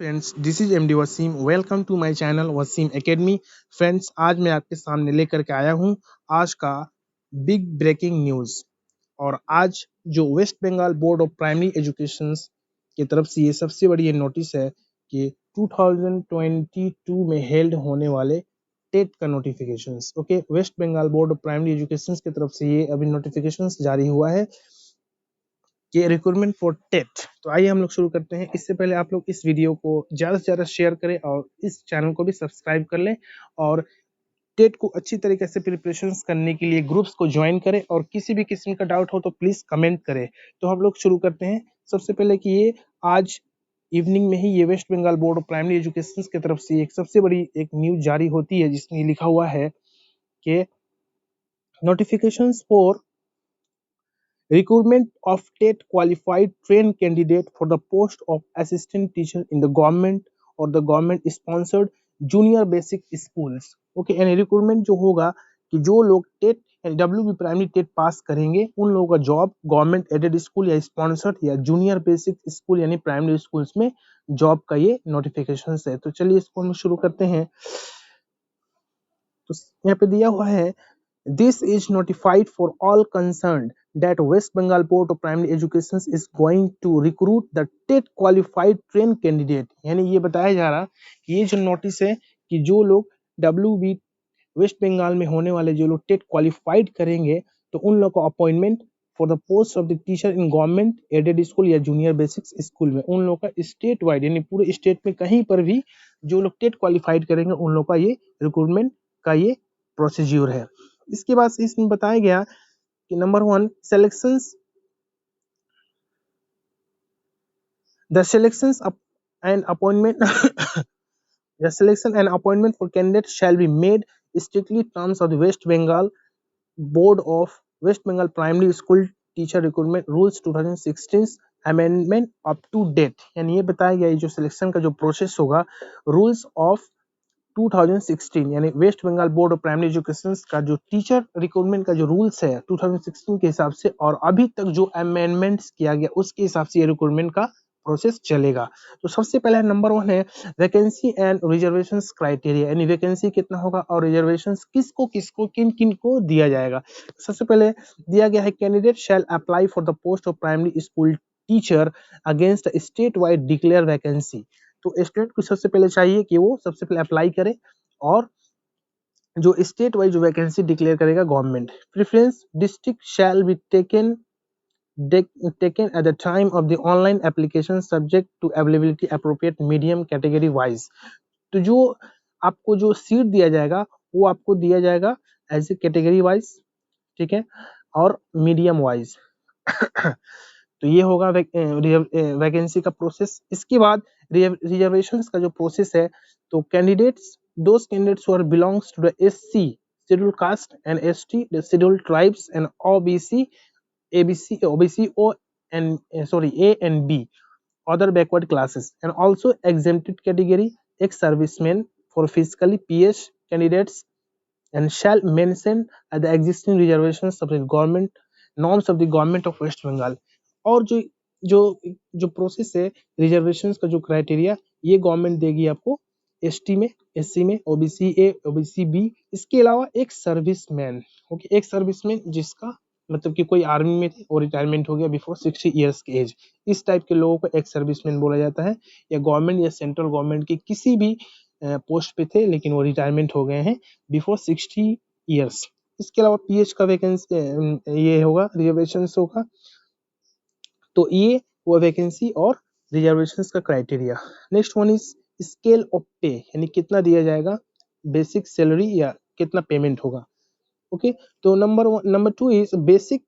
Friends, this is MD Wasim. Welcome to my channel Wasim academy. Friends, आज मैं आपके सामने लेकर के आया हूं आज का बिग ब्रेकिंग न्यूज़। और आज जो West Bengal board of primary education की तरफ से ये सबसे बड़ी ये नोटिस है कि 2022 में हेल्ड होने वाले टेट का notifications. Okay, West Bengal board of primary education की तरफ से ये अभी नोटिफिकेशंस जारी हुआ है कि रिक्रूटमेंट फॉर टेट। तो आइए हम लोग शुरू करते हैं। इससे पहले आप लोग इस वीडियो को ज़्यादा से ज़्यादा शेयर करें और इस चैनल को भी सब्सक्राइब कर लें और टेट को अच्छी तरीके से प्रिपरेशंस करने के लिए ग्रुप्स को ज्वाइन करें। और किसी भी किस्म का डाउट हो तो प्लीज़ कमेंट करें। तो हम लोग शुरू करते हैं। सबसे पहले कि ये आज इवनिंग में ही ये West Bengal board of primary education की तरफ से एक सबसे बड़ी एक न्यूज जारी होती है जिसमें लिखा हुआ है कि notifications for recruitment of TET qualified trained candidate for the post of assistant teacher in the government or the government sponsored junior basic schools। Okay, यानी रिक्रूटमेंट जो होगा कि जो लोग TET W primary TET pass करेंगे उन लोगों का जॉब गवर्नमेंट एडेड स्कूल या स्पॉन्सर्ड या जूनियर बेसिक स्कूल यानी प्राइमरी स्कूल्स में जॉब का ये नोटिफिकेशन है। तो चलिए इसको हम शुरू करते हैं। तो यहाँ पे दिया हुआ है, this is notified for all concerned that West Bengal Board of Primary Education is going to recruit the TET qualified trained candidate। यानी ये बताया जा रहा कि ये जो नोटिस है कि जो लोग WB वेस्ट बंगाल में होने वाले जो लोग टेट क्वालिफाइड करेंगे तो उन लोग को appointment for the post of the teacher in government aided school या जूनियर बेसिक स्कूल में उन लोग का स्टेट वाइड यानी पूरे स्टेट में कहीं पर भी जो लोग टेट क्वालिफाइड करेंगे उन लोग का ये रिक्रूटमेंट का ये प्रोसीज्यूर है। इसके बाद इसमें बताया गया कि number 1 selections the selections and appointment the selection and appointment for candidates shall be made strictly terms of the West Bengal Board of West Bengal Primary School Teacher Recruitment Rules 2016 amendment up to date. यानी ये बताया गया जो selection का जो process होगा rules of 2016 यानी West Bengal board of primary education का जो टीचर रिक्रूटमेंट का जो रूल्स है 2016 के हिसाब से और अभी तक जो अमेंडमेंट्स किया गया उसके हिसाब से ये रिक्रूटमेंट का प्रोसेस चलेगा। तो सबसे पहले नंबर 1 है वैकेंसी एंड रिजर्वेशन क्राइटेरिया यानी वैकेंसी कितना होगा और रिजर्वेशन किसको किसको किन किन को दिया जाएगा। सबसे पहले दिया गया है candidate shall apply for the post of primary school teacher against state wide declare vacancy. तो स्टूडेंट को सबसे पहले चाहिए कि वो सबसे पहले अप्लाई करे और जो स्टेट वाइज जो वैकेंसी डिक्लेयर करेगा government. Preference district shall be taken at the time of the online application subject to availability appropriate medium category wise। तो जो आपको जो सीट दिया जाएगा वो आपको दिया जाएगा एज ए कैटेगरी वाइज, ठीक है, और मीडियम वाइज। तो ये होगा वैकेंसी का प्रोसेस। इसके बाद रिजर्वेशंस का जो प्रोसेस है तो candidates those candidates who are belongs to the SC scheduled caste and ST the scheduled tribes and OBC ABC, OBC, A and B, other backward classes, and also exempted category, ex-servicemen for physically PS candidates, and shall mention the existing reservations of the government norms of the government of West Bengal। और जो जो जो process है reservations का जो criteria ये government देगी आपको एसटी में, एससी में, ओबीसी ए, ओबीसी बी। इसके अलावा एक सर्विसमैन, ओके, एक सर्विसमैन जिसका मतलब कि कोई आर्मी में थे और रिटायरमेंट हो गया बिफोर 60 इयर्स की एज, इस टाइप के लोगों को एक सर्विसमैन बोला जाता है। या गवर्नमेंट या सेंट्रल गवर्नमेंट की किसी भी पोस्ट पे थे लेकिन वो रिटायरमेंट हो गए हैं बिफोर 60 इयर्स। इसके अलावा पीएच का वैकेंसी ये होगा रिजर्वेशन होगा। तो ये वो वैकेंसी और रिजर्वेशंस का criteria. Next one is scale of पे यानी कितना दिया जाएगा बेसिक सैलरी या कितना पेमेंट होगा। ओके, तो नंबर 2 इज बेसिक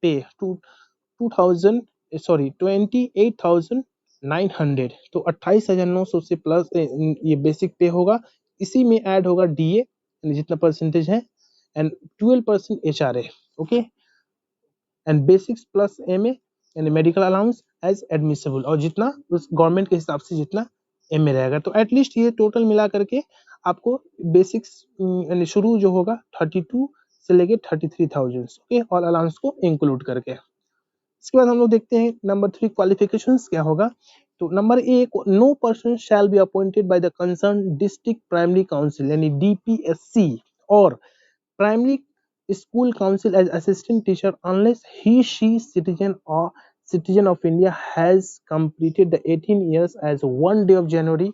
पे 28,900। तो 28,900 से प्लस ये बेसिक पे होगा। इसी में ऐड होगा डीए जितना परसेंटेज है and 12% HRA. Okay, and basics plus MA यानी मेडिकल अलाउंस एज एडमिसेबल और जितना उस गवर्नमेंट के हिसाब से जितना एमए रहेगा। तो एटलीस्ट ये टोटल मिला करके आपको बेसिक्स यानी शुरू जो होगा 32 से लेके 33,000, ओके, और अलाउंस को इंक्लूड करके। इसके बाद हम लोग देखते हैं नंबर 3 क्वालिफिकेशंस क्या होगा। तो number A, no person shall be appointed by the concern district primary council यानी डीपीएससी और primary school council as assistant teacher unless he she citizen of India has completed the 18 years as 1 day of January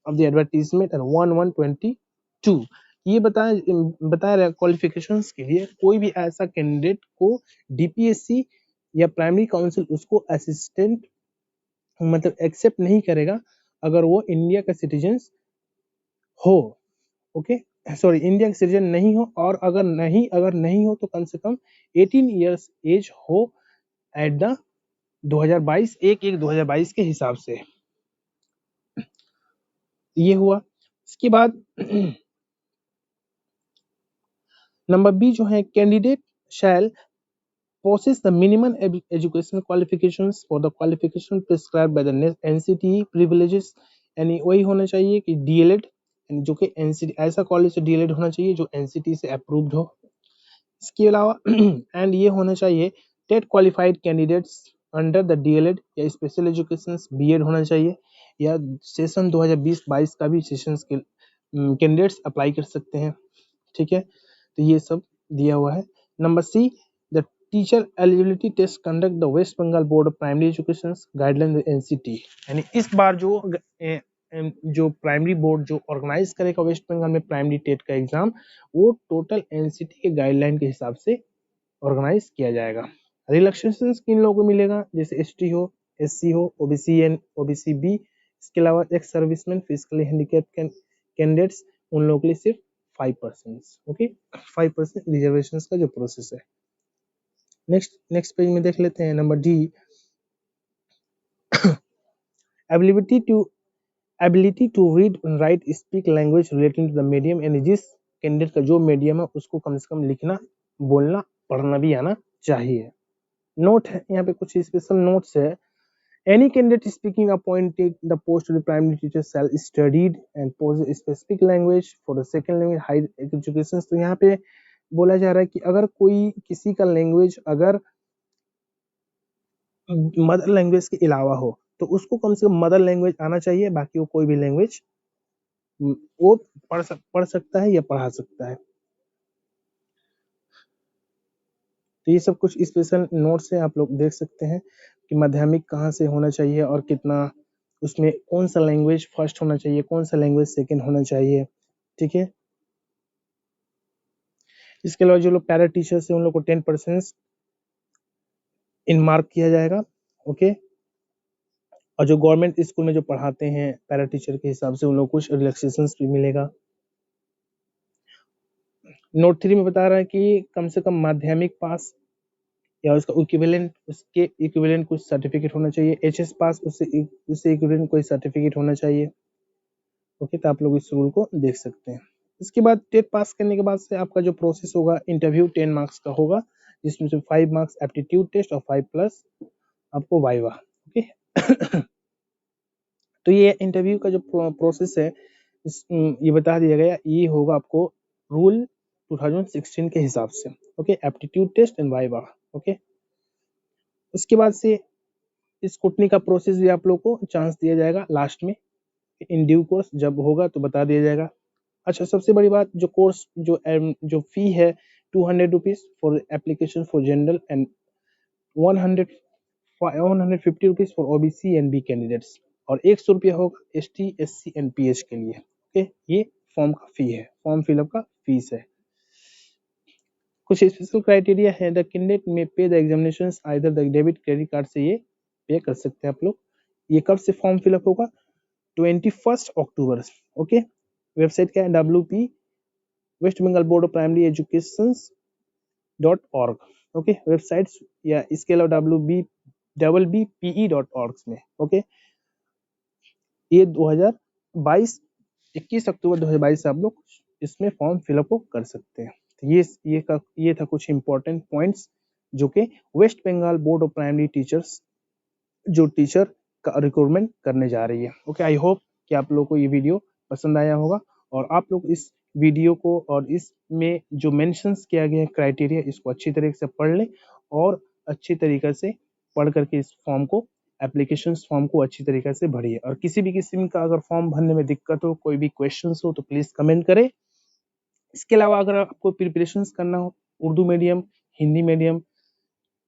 of the advertisement and 1/1/22। ये बताया रहा qualifications के लिए कोई भी ऐसा कैंडिडेट को डीपीएससी या प्राइमरी काउंसिल उसको असिस्टेंट मतलब एक्सेप्ट नहीं करेगा अगर वो इंडिया का सिटीजन हो। ओके, सॉरी, इंडिया का सिटीजन नहीं हो, और अगर नहीं हो तो कम से कम 18 इयर्स एज हो एट द 2022 1/1/2022 के हिसाब से। ये हुआ। इसके बाद नंबर बी जो है, candidate shell possess the minimum educational qualifications for the qualification prescribed by the NCTE privileges, यानी वही होना चाहिए कि डीएलएड, जो कि एनसीटी ऐसा कॉलेज से डीएलएड होना चाहिए जो एनसीटी से अप्रूव्ड हो। इसके अलावा एंड ये होना चाहिए TET qualified candidates under the DElEd या स्पेशल एजुकेशन बीएड होना चाहिए, या सेशन 2020-22 का भी सेशन के कैंडिडेट्स अप्लाई कर सकते हैं। ठीक है, तो ये सब दिया हुआ है। Number C, the teacher eligibility test conduct the West Bengal board of primary education guideline NCT, यानी इस बार जो प्राइमरी बोर्ड जो ऑर्गेनाइज करेगा वेस्ट बंगाल में प्राइमरी टेट का एग्जाम, वो टोटल एनसीटी के गाइडलाइन के हिसाब से ऑर्गेनाइज किया जाएगा। रिलैक्सेशन किन लोगों को मिलेगा, जैसे एसटी हो, एससी हो, ओबीसी एन, ओबीसी बी, इसके अलावा ex serviceman, physically handicap candidates, उन लोगों के लिए सिर्फ 5%। ओके, 5% रिजर्वेशन का जो प्रोसेस है। नेक्स्ट पेज में देख लेते हैं। Number D, ability to read write speak language relating to the medium, यानी जिस कैंडिडेट का जो मीडियम है उसको कम से कम लिखना, बोलना, पढ़ना भी आना चाहिए। नोट है यहाँ पे, कुछ स्पेशल नोट्स है। Any candidate speaking appointed the post of the primary teacher shall studied and possess specific language for the second language higher education। तो यहाँ पे बोला जा रहा है कि अगर कोई किसी का लैंग्वेज अगर मदर लैंग्वेज के अलावा हो तो उसको कम से कम मदर लैंग्वेज आना चाहिए, बाकी वो कोई भी लैंग्वेज वो पढ़ सकता है या पढ़ा सकता है। तो ये सब कुछ स्पेशल नोट्स है, आप लोग देख सकते हैं कि माध्यमिक कहाँ से होना चाहिए और कितना, उसमें कौन सा लैंग्वेज फर्स्ट होना चाहिए, कौन सा लैंग्वेज सेकंड होना चाहिए। ठीक है, इसके अलावा जो लोग पैरा टीचर्स है उन लोग को 10% इन मार्क किया जाएगा। ओके, और जो गवर्नमेंट स्कूल में जो पढ़ाते हैं पैरा टीचर के हिसाब से उन लोग कुछ रिलैक्सेशन भी मिलेगा। नोट 3 में बता रहा है कि कम से कम माध्यमिक पास या उसका इक्विवेलेंट, उसके इक्विवेलेंट कुछ सर्टिफिकेट होना चाहिए। एचएस पास, उससे इक्विवेलेंट कोई सर्टिफिकेट होना चाहिए। ओके, तो आप लोग इस रूल को देख सकते हैं। इसके बाद टेट पास करने के बाद से आपका जो प्रोसेस होगा, इंटरव्यू 10 मार्क्स का होगा, जिसमें से 5 मार्क्स एप्टीट्यूड टेस्ट और 5+ आपको वाइवा। ओके तो ये इंटरव्यू का जो प्रोसेस है ये बता दिया गया, ये होगा आपको रूल 2016 के हिसाब से। Okay, aptitude test and viva. Okay, उसके बाद से स्क्रूटनी का प्रोसेस भी आप लोग को चांस दिया जाएगा लास्ट में, इन ड्यू कोर्स जब होगा तो बता दिया जाएगा। अच्छा, सबसे बड़ी बात, जो कोर्स जो फी है 200 rupees for application for general and 150 rupees for OBC and B candidates, और 100 रुपया होगा एसटी, एससी एंड पीएच के लिए। ओके, ये फॉर्म का फी है, फॉर्म फिलअप का फीस है। कुछ स्पेशल क्राइटेरिया है, द कैंडिडेट में पे the examination either the debit credit card से ये पे कर सकते हैं आप लोग। ये कब से फॉर्म फिलअप होगा, 21 अक्टूबर। ओके, वेबसाइट क्या है, WP West Bengal board of primary education .org। Okay, websites, या इसके अलावा WBPE.org में। ओके, ये 21 अक्टूबर 2022 से आप लोग इसमें फॉर्म फिलअप कर सकते हैं। तो ये था कुछ इंपॉर्टेंट पॉइंट्स जो कि West Bengal board of primary teachers जो टीचर का रिक्रूटमेंट करने जा रही है। ओके, आई होप कि आप लोगों को ये वीडियो पसंद आया होगा, और आप लोग इस वीडियो को और इसमें जो मेंशंस किया गया है क्राइटेरिया, इसको अच्छी तरीके से पढ़ लें और अच्छी तरीके से पढ़ करके इस फॉर्म को एप्लीकेशंस फॉर्म को अच्छी तरीके से भरिए। और किसी भी किस्म का अगर फॉर्म भरने में दिक्कत हो, कोई भी क्वेश्चंस हो तो प्लीज़ कमेंट करें। इसके अलावा अगर आपको प्रिपरेशंस करना हो उर्दू मीडियम, हिंदी मीडियम,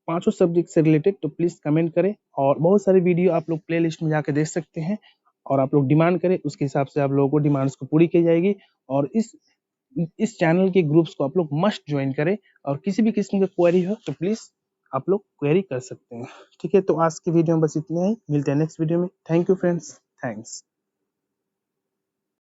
पांचों सब्जेक्ट से रिलेटेड, तो प्लीज़ कमेंट करें। और बहुत सारे वीडियो आप लोग प्ले लिस्ट में जाकर देख सकते हैं, और आप लोग डिमांड करें, उसके हिसाब से आप लोगों को डिमांड्स को पूरी की जाएगी। और इस चैनल के ग्रुप्स को आप लोग मस्ट ज्वाइन करें। और किसी भी किस्म का क्वेरी हो तो प्लीज़ आप लोग क्वेरी कर सकते हैं। ठीक है, तो आज की वीडियो में बस इतना ही, मिलते हैं नेक्स्ट वीडियो में। Thank you friends, thanks.